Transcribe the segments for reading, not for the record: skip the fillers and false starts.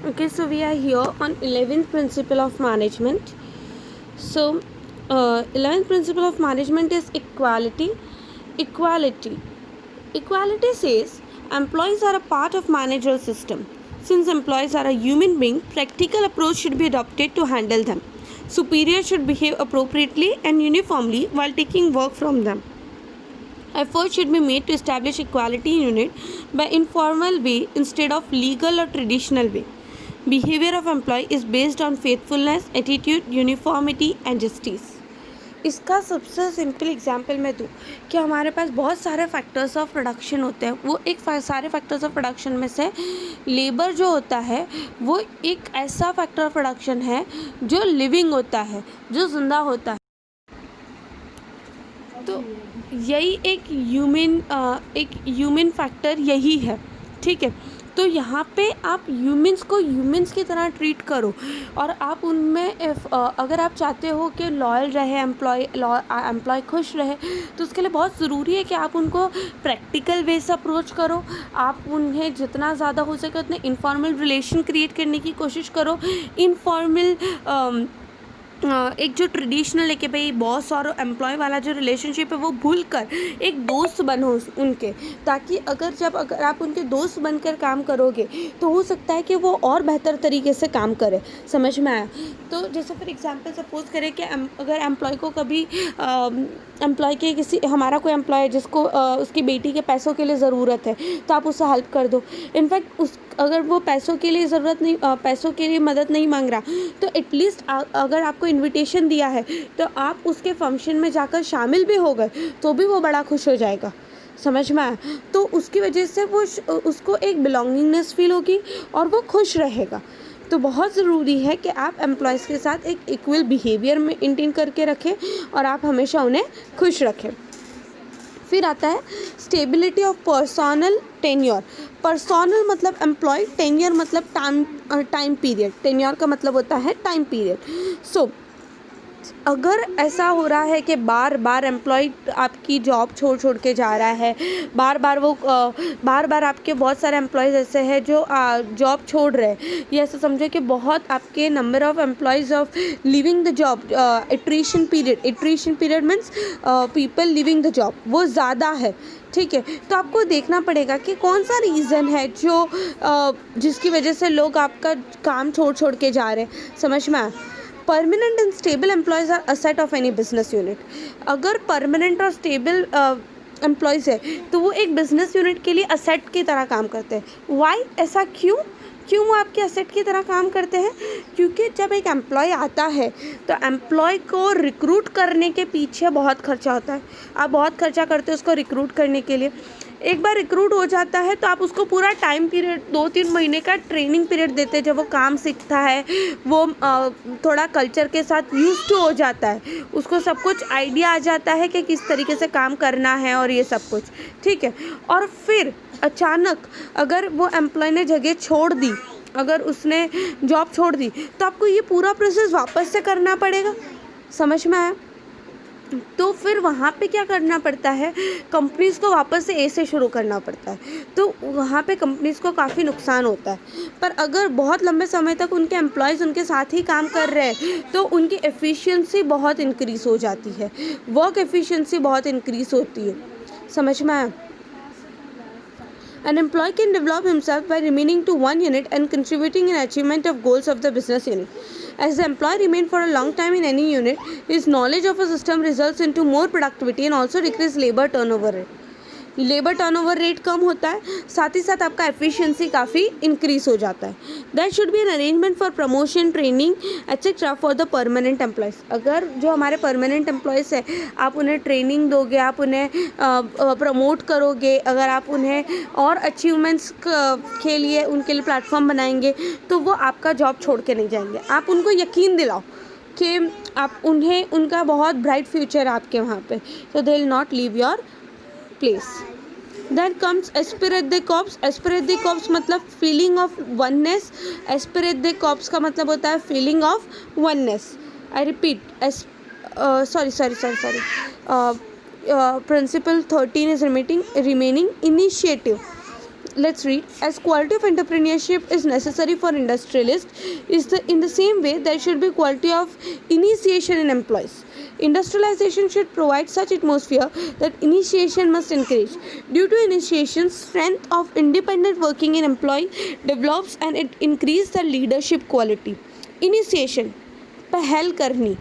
Okay, so we are here on 11th principle of management. So, 11th principle of management is equality. Equality. Equality says employees are a part of managerial system. Since employees are a human being, practical approach should be adopted to handle them. Superiors should behave appropriately and uniformly while taking work from them. Effort should be made to establish equality in unit by informal way instead of legal or traditional way. Behavior of employee is based on faithfulness, attitude, uniformity and justice. इसका सबसे simple example मैं दूँ कि हमारे पास बहुत सारे factors of production होते हैं। वो एक सारे फैक्टर्स ऑफ प्रोडक्शन में से लेबर जो होता है वो एक ऐसा फैक्टर ऑफ प्रोडक्शन है जो लिविंग होता है, जो जिंदा होता है। तो यही एक ह्यूमन फैक्टर यही है, ठीक है। तो यहाँ पे आप ह्यूमंस को ह्यूमंस की तरह ट्रीट करो और आप उनमें अगर आप चाहते हो कि लॉयल रहे एम्प्लॉय खुश रहे, तो उसके लिए बहुत ज़रूरी है कि आप उनको प्रैक्टिकल वे से अप्रोच करो। आप उन्हें जितना ज़्यादा हो सके उतने इनफॉर्मल रिलेशन क्रिएट करने की कोशिश करो। इनफॉर्मल एक जो ट्रेडिशनल है कि भाई बॉस और एम्प्लॉय वाला जो रिलेशनशिप है वो भूल कर एक दोस्त बनो उनके, ताकि अगर आप उनके दोस्त बनकर काम करोगे तो हो सकता है कि वो और बेहतर तरीके से काम करे। समझ में आया? तो जैसे फॉर एग्जांपल सपोज करें कि अगर एम्प्लॉय को कभी हमारा कोई एम्प्लॉय है जिसको उसकी बेटी के पैसों के लिए ज़रूरत है, तो आप उससे हेल्प कर दो। इनफैक्ट अगर वो पैसों के लिए मदद नहीं मांग रहा, तो एटलीस्ट अगर आपको इनविटेशन दिया है तो आप उसके फंक्शन में जाकर शामिल भी हो गए तो भी वो बड़ा खुश हो जाएगा। समझ में आया? तो उसकी वजह से उसको एक बिलोंगिंगनेस फील होगी और वो खुश रहेगा। तो बहुत ज़रूरी है कि आप एम्प्लॉयज़ के साथ एक इक्वल बिहेवियर मेंटेन करके रखें और आप हमेशा उन्हें खुश रखें। फिर आता है stability of personal tenure. Personal मतलब एम्प्लॉय, टेन्योर मतलब टाइम पीरियड। टेन्योर का मतलब होता है टाइम पीरियड। सो अगर ऐसा हो रहा है कि बार बार एम्प्लॉय आपकी जॉब छोड़ के जा रहा है, बार बार आपके बहुत सारे एम्प्लॉयज़ ऐसे हैं जो जॉब छोड़ रहे हैं, ये ऐसा समझो कि बहुत आपके number of employees of living the job, attrition period means people living the job, वो ज़्यादा है, ठीक है। तो आपको देखना पड़ेगा कि कौन सा रीज़न है जिसकी वजह से लोग आपका काम छोड़ के जा रहे हैं। समझ में आया? Permanent and stable employees are asset of any business unit. अगर परमानेंट और स्टेबल एम्प्लॉयज़ है तो वो एक बिजनेस यूनिट के लिए असेट की तरह काम करते हैं। वाई? ऐसा क्यों वो आपके असेट की तरह काम करते हैं? क्योंकि जब एक एम्प्लॉय आता है तो एम्प्लॉय को रिक्रूट करने के पीछे बहुत खर्चा होता है। आप बहुत खर्चा करते हो उसको रिक्रूट करने के लिए। एक बार रिक्रूट हो जाता है तो आप उसको पूरा टाइम पीरियड 2-3 महीने का ट्रेनिंग पीरियड देते हैं, जब वो काम सीखता है, वो थोड़ा कल्चर के साथ यूज्ड टू हो जाता है, उसको सब कुछ आइडिया आ जाता है कि किस तरीके से काम करना है और ये सब कुछ, ठीक है। और फिर अचानक अगर वो एम्प्लॉय ने जगह छोड़ दी, अगर उसने जॉब छोड़ दी, तो आपको ये पूरा प्रोसेस वापस से करना पड़ेगा। समझ में आया? तो फिर वहाँ पे क्या करना पड़ता है, कंपनीज़ को वापस से ए से शुरू करना पड़ता है। तो वहाँ पे कंपनीज़ को काफ़ी नुकसान होता है। पर अगर बहुत लंबे समय तक उनके एम्प्लॉयज़ उनके साथ ही काम कर रहे हैं तो उनकी एफिशिएंसी बहुत इंक्रीज़ हो जाती है, वर्क एफिशिएंसी बहुत इंक्रीज़ होती है। समझ में आया? An employee can develop himself by remaining to one unit and contributing in achievement of goals of the business unit. As the employee remains for a long time in any unit, his knowledge of a system results into more productivity and also decrease labor turnover rate. Labour turnover rate कम होता है, साथ ही साथ आपका efficiency काफ़ी increase हो जाता है। That should be an arrangement for promotion, training etcetera for the permanent employees. अगर जो हमारे परमानेंट एम्प्लॉयज़ है, आप उन्हें ट्रेनिंग दोगे, आप उन्हें प्रमोट करोगे, अगर आप उन्हें और अचीवमेंट्स के लिए उनके लिए प्लेटफॉर्म बनाएंगे, तो वो आपका जॉब छोड़ के नहीं जाएंगे। आप उनको यकीन दिलाओ कि आप उन्हें उनका बहुत ब्राइट फ्यूचर है आपके वहाँ पे, तो they will not leave your place. Then comes aspirate the corps। aspirate the corps मतलब feeling of oneness. aspirate the corps का मतलब होता है feeling of oneness. I repeat, sorry principle 13 is remaining initiative. let's read. As quality of entrepreneurship is necessary for industrialists, in the same way there should be quality of initiation in employees. Industrialization should provide such atmosphere that initiation must encourage. Due to initiation, strength of independent working in employee develops and it increases the leadership quality. Initiation, पहल करनी.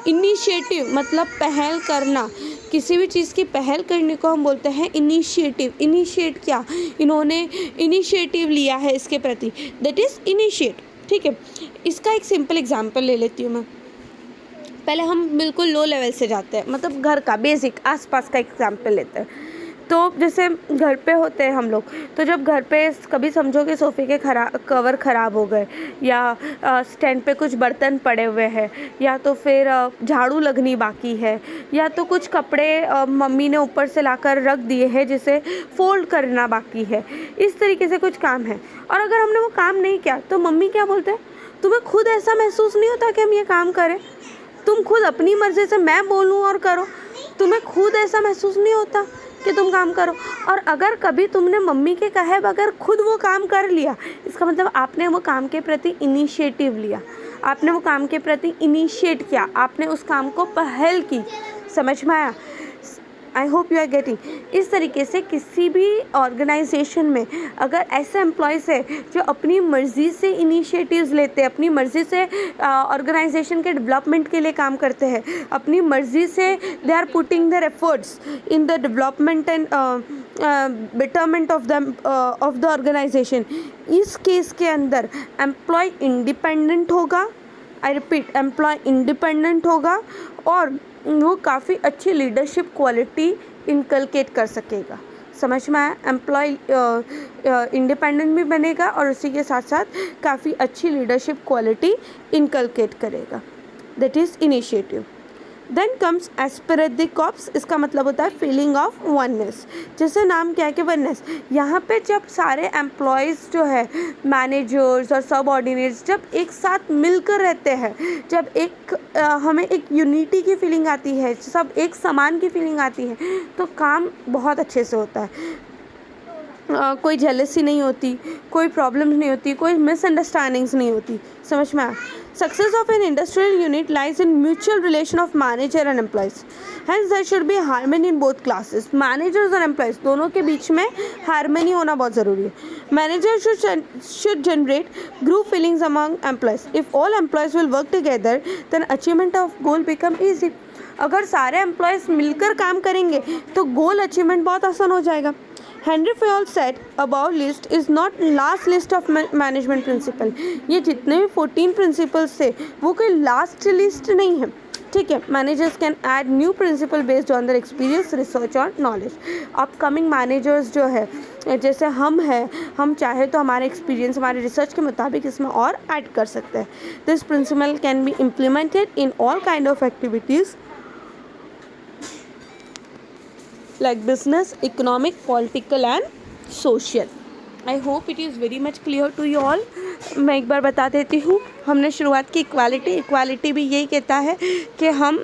Initiative मतलब पहल करना, किसी भी चीज़ की पहल करने को हम बोलते हैं इनिशिएटिव. इनिशिएट क्या, इन्होंने इनिशिएटिव लिया है इसके प्रति, दैट इज़ इनिशिएट. ठीक है, इसका एक सिंपल एग्जांपल ले लेती हूँ मैं. पहले हम बिल्कुल लो लेवल से जाते हैं, मतलब घर का बेसिक आसपास का एग्जांपल लेते हैं. तो जैसे घर पे होते हैं हम लोग, तो जब घर पे कभी समझो कि सोफ़े के कवर ख़राब हो गए, या स्टैंड पे कुछ बर्तन पड़े हुए हैं, या तो फिर झाड़ू लगनी बाकी है, या तो कुछ कपड़े मम्मी ने ऊपर से लाकर रख दिए हैं जिसे फ़ोल्ड करना बाकी है, इस तरीके से कुछ काम है. और अगर हमने वो काम नहीं किया तो मम्मी क्या बोलते हैं, तुम्हें खुद ऐसा महसूस नहीं होता कि हम ये काम करें? तुम खुद अपनी मर्ज़ी से मैं बोलूँ और करो, तुम्हें खुद ऐसा महसूस नहीं होता कि तुम काम करो? और अगर कभी तुमने मम्मी के कहे बगैर खुद वो काम कर लिया, इसका मतलब आपने वो काम के प्रति इनिशिएटिव लिया, आपने वो काम के प्रति इनिशिएट किया, आपने उस काम को पहल की. समझ में आया? I hope you are getting. इस तरीके से किसी भी ऑर्गेनाइजेशन में अगर ऐसे एम्प्लॉयज़ है जो अपनी मर्ज़ी से इनिशिएटिव्स लेते हैं, अपनी मर्ज़ी से ऑर्गेनाइजेशन के डेवलपमेंट के लिए काम करते हैं, अपनी मर्ज़ी से they are putting their efforts in the development and betterment of the organisation, इस केस के अंदर एम्प्लॉय इंडिपेंडेंट होगा. आई रिपीट, एम्प्लॉय इंडिपेंडेंट होगा और वो काफ़ी अच्छी लीडरशिप क्वालिटी इनकलकेट कर सकेगा. समझ में आया? एम्प्लॉय इंडिपेंडेंट भी बनेगा और उसी के साथ साथ काफ़ी अच्छी लीडरशिप क्वालिटी इनकलकेट करेगा. That is initiative. Then comes aspirate the corps. इसका मतलब होता है फीलिंग ऑफ वननेस. जैसे नाम क्या है कि वननेस. यहाँ पे जब सारे एम्प्लॉयज़ जो है, मैनेजर्स और सब ऑर्डिनेट्स जब एक साथ मिलकर रहते हैं, जब हमें एक यूनिटी की फीलिंग आती है, सब एक समान की फीलिंग आती है, तो काम बहुत अच्छे से होता है. कोई जेलसी नहीं होती, कोई प्रॉब्लम्स नहीं होती, कोई मिसअंडरस्टैंडिंग्स नहीं होती. समझ में आया? Success of an industrial unit lies in mutual relation of manager and employees. Hence there should be harmony in both classes. Managers और employees दोनों के बीच में harmony होना बहुत ज़रूरी है. Managers should generate group feelings among employees. If all employees will work together, then achievement of goal become easy. अगर सारे employees मिलकर काम करेंगे तो goal achievement बहुत आसान हो जाएगा. Henry Fayol said above list is not last list of management principle. ये जितने भी 14 principles थे वो कोई last list नहीं है. ठीक है, managers can add new principle based on their experience, research और knowledge. Upcoming managers जो है, जैसे हम हैं, हम चाहे तो हमारे एक्सपीरियंस, हमारे रिसर्च के मुताबिक इसमें और ऐड कर सकते हैं. This principle can be implemented in all kind of activities like business, economic, political and social. I hope it is very much clear to you all. मैं एक बार बता देती हूँ. हमने शुरुआत की इक्वालिटी भी यही कहता है कि हम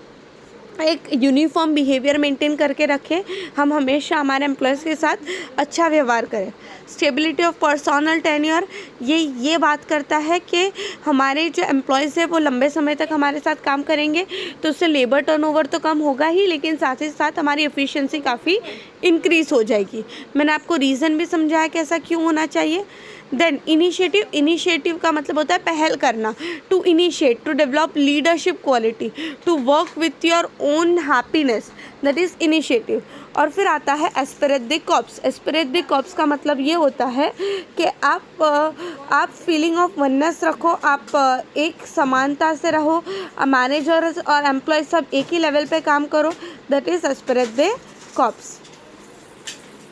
एक यूनिफॉर्म बिहेवियर मेंटेन करके रखें, हम हमेशा हमारे एम्प्लॉयज़ के साथ अच्छा व्यवहार करें. स्टेबिलिटी ऑफ पर्सनल टेन्योर, ये बात करता है कि हमारे जो एम्प्लॉयज़ हैं वो लंबे समय तक हमारे साथ काम करेंगे तो उससे लेबर टर्नओवर तो कम होगा ही, लेकिन साथ ही साथ हमारी एफिशिएंसी काफ़ी इंक्रीज़ हो जाएगी. मैंने आपको रीज़न भी समझाया कि ऐसा क्यों होना चाहिए. देन इनिशिएटिव का मतलब होता है पहल करना. To initiate, to develop leadership quality, to work with your own happiness, that is initiative. और फिर आता है aspirate the corps. Aspirate the corps का मतलब ये होता है कि आप फीलिंग ऑफ वननेस रखो, आप एक समानता से रहो, मैनेजर्स और एम्प्लॉय सब एक ही लेवल पे काम करो, that is aspirate the corps.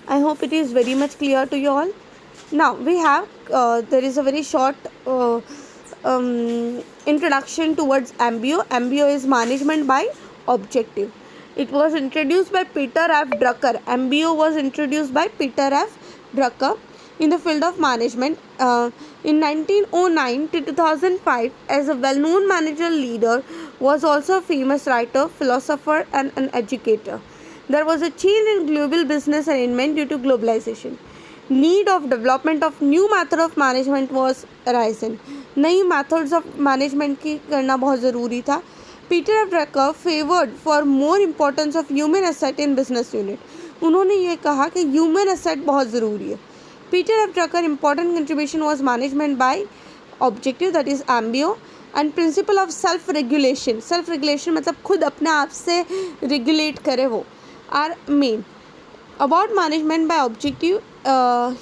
I hope it is very much clear to you all. Now we have there is a very short introduction towards MBO. MBO is management by objective. It was introduced by Peter F. Drucker. MBO was introduced by Peter F. Drucker in the field of management in 1909 to 2005. As a well-known manager leader, was also a famous writer, philosopher, and an educator. There was a change in global business arrangement due to globalization. Need of development of new method of management was arisen, नई methods of management की करना बहुत ज़रूरी था. Peter F Drucker favoured for more importance of human asset in business unit. उन्होंने ये कहा कि ह्यूमन एसेट बहुत ज़रूरी है. Peter F Drucker important contribution was management by objective, that is MBO, and principle of self regulation. Self regulation मतलब खुद अपने आप से रेगुलेट करे, वो are men. About management by objective,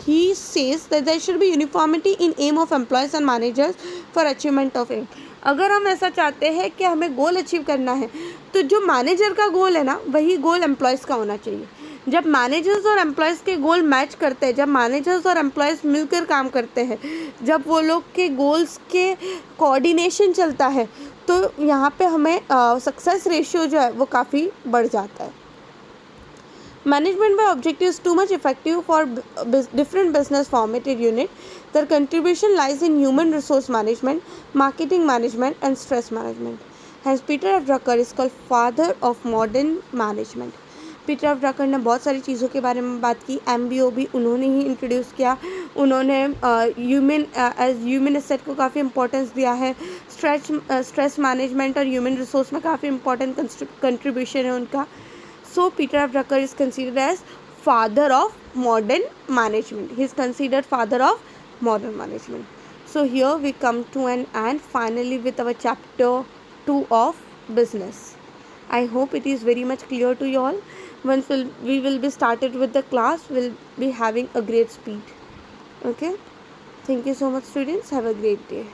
he says that there should be uniformity in aim of employees and managers for achievement of aim. अगर हम ऐसा चाहते हैं कि हमें गोल अचीव करना है, तो जो मैनेजर का गोल है ना, वही गोल एम्प्लॉयज़ का होना चाहिए. जब मैनेजर्स और एम्प्लॉयज़ के गोल मैच करते हैं, जब मैनेजर्स और एम्प्लॉयज़ मिलकर काम करते हैं, जब वो लोग के गोल्स के कोऑर्डिनेशन चलता है, तो यहाँ पे हमें सक्सेस रेशियो जो है वो काफ़ी बढ़ जाता है. Management by objective is too much effective for different business formatted unit. Their contribution lies in human resource management, marketing management, and stress management. Hence, Peter F. Drucker is called father of modern management. Peter F Drucker ने बहुत सारी चीज़ों के बारे में बात की. MBO भी उन्होंने ही इंट्रोड्यूस किया. उन्होंने ह्यूमन एसेट को काफ़ी इंपॉर्टेंस दिया है. स्ट्रेस मैनेजमेंट और ह्यूमन रिसोर्स में काफ़ी इंपॉर्टेंट कंट्रीब्यूशन है उनका. So Peter F. Drucker is considered as father of modern management. He is considered father of modern management. So here we come to an end finally with our chapter 2 of business. I hope it is very much clear to you all. Once we will be started with the class, we'll be having a great speed. Okay. Thank you so much, students. Have a great day.